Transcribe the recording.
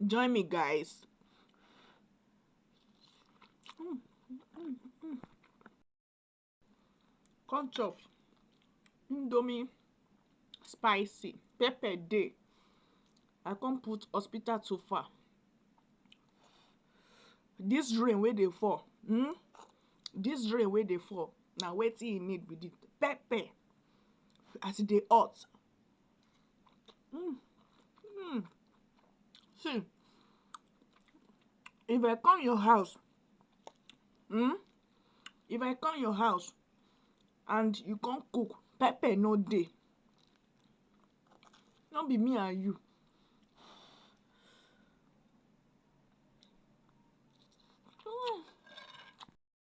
Join me, guys. Come chop indomie spicy pepper dey. I come put hospital too far. This rain wey dey fall, this rain wey dey fall, na wetin e need be the pepper as e dey hot. See, if I come your house, if I come your house and you come cook, pepper no dey, no be me and you